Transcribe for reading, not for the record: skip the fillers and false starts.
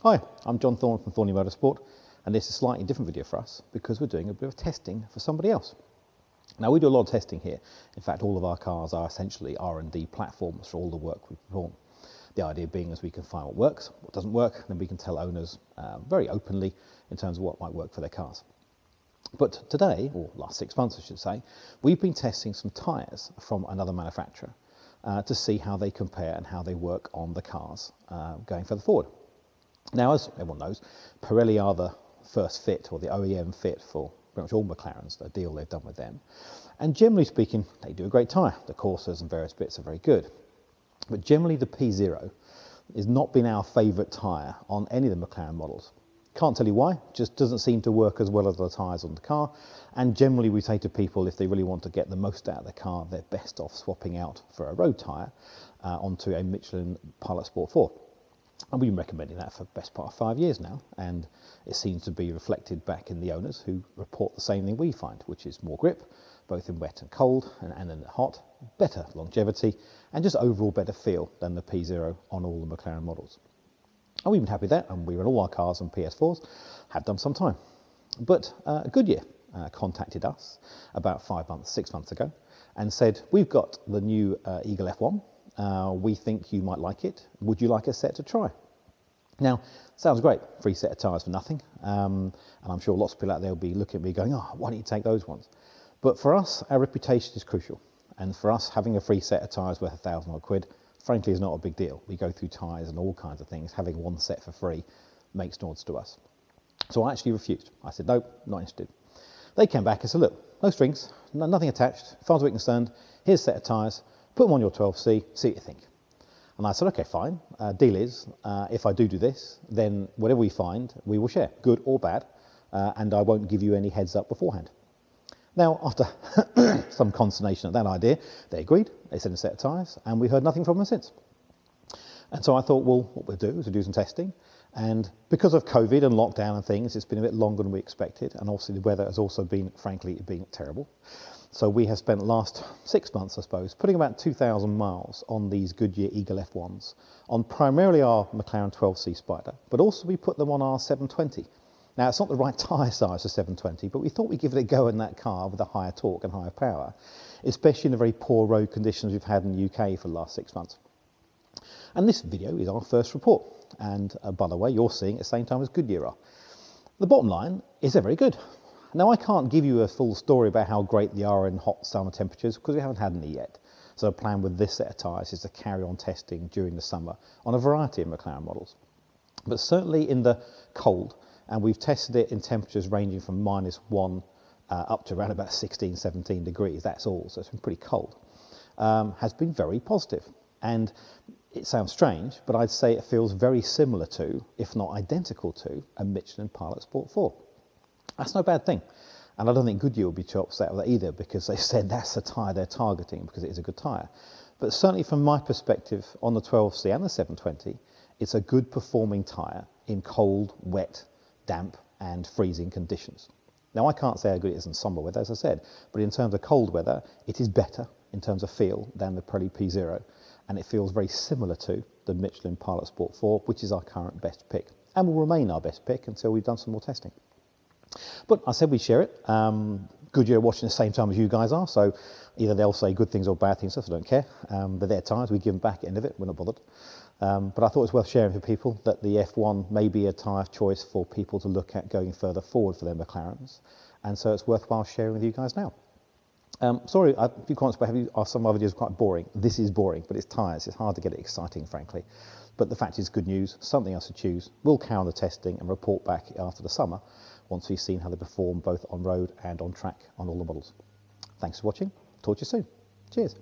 Hi, I'm John Thorne from Thorny Motorsport, and this is a slightly different video for us because we're doing a bit of testing for somebody else. Now, we do a lot of testing here. In fact, all of our cars are essentially R&D platforms for all the work we perform. The idea being is we can find what works, what doesn't work, then we can tell owners very openly in terms of what might work for their cars. But today, or last 6 months I should say, we've been testing some tyres from another manufacturer to see how they compare and how they work on the cars going further forward. Now, as everyone knows, Pirelli are the first fit, or the OEM fit, for pretty much all McLarens, the deal they've done with them. And generally speaking, they do a great tyre. The Corsas and various bits are very good. But generally the P0 has not been our favourite tyre on any of the McLaren models. Can't tell you why, just doesn't seem to work as well as the tyres on the car. And generally we say to people, if they really want to get the most out of the car, they're best off swapping out for a road tyre onto a Michelin PS4 4. And we've been recommending that for the best part of 5 years now, and it seems to be reflected back in the owners who report the same thing we find, which is more grip, both in wet and cold and in hot, better longevity, and just overall better feel than the P0 on all the McLaren models. And we've been happy with that, and we run all our cars on PS4s, have done some time. But Goodyear contacted us about 6 months ago and said, we've got the new Eagle F1. We think you might like it. Would you like a set to try? Now, sounds great, free set of tyres for nothing. And I'm sure lots of people out there will be looking at me going, oh, why don't you take those ones? But for us, our reputation is crucial. And for us, having a free set of tyres worth £1,000 odd quid, frankly, is not a big deal. We go through tyres and all kinds of things. Having one set for free makes no odds to us. So I actually refused. I said, nope, not interested. They came back and said, look, no strings, nothing attached. As far as we're concerned, here's a set of tyres. Put them on your 12C, see what you think. And I said, okay, fine. Deal is, if I do this, then whatever we find, we will share, good or bad, and I won't give you any heads up beforehand. Now, after some consternation at that idea, they agreed. They sent a set of tyres, and we heard nothing from them since. And so I thought, well, what we'll do is we'll do some testing. And because of COVID and lockdown and things, it's been a bit longer than we expected. And obviously the weather has also been, frankly, terrible. So we have spent the last 6 months, I suppose, putting about 2,000 miles on these Goodyear Eagle F1s, on primarily our McLaren 12C Spider, but also we put them on our 720. Now, it's not the right tyre size for 720, but we thought we'd give it a go in that car with a higher torque and higher power, especially in the very poor road conditions we've had in the UK for the last 6 months. And this video is our first report. And by the way, you're seeing it at the same time as Goodyear are. The bottom line is they're very good. Now, I can't give you a full story about how great they are in hot summer temperatures because we haven't had any yet. So the plan with this set of tyres is to carry on testing during the summer on a variety of McLaren models. But certainly in the cold, and we've tested it in temperatures ranging from -1 up to around about 16, 17 degrees, that's all, so it's been pretty cold, has been very positive. And it sounds strange, but I'd say it feels very similar to, if not identical to, a Michelin PS4 4. That's no bad thing. And I don't think Goodyear will be too upset with that either, because they said that's the tyre they're targeting because it is a good tyre. But certainly from my perspective on the 12C and the 720, it's a good performing tyre in cold, wet, damp and freezing conditions. Now, I can't say how good it is in summer weather, as I said, but in terms of cold weather, it is better in terms of feel than the Pirelli P0. And it feels very similar to the Michelin PS4 4, which is our current best pick and will remain our best pick until we've done some more testing. But I said we'd share it. Goodyear are watching the same time as you guys are, so either they'll say good things or bad things, so I don't care. They're their tyres, we give them back at the end of it, we're not bothered. But I thought it was worth sharing for people that the F1 may be a tyre choice for people to look at going further forward for their McLarens, and so it's worthwhile sharing with you guys now. Sorry, a few comments about some of my videos are quite boring. This is boring, but it's tyres. It's hard to get it exciting, frankly. But the fact is, good news, something else to choose. We'll carry on the testing and report back after the summer once we've seen how they perform both on road and on track on all the models. Thanks for watching. Talk to you soon. Cheers.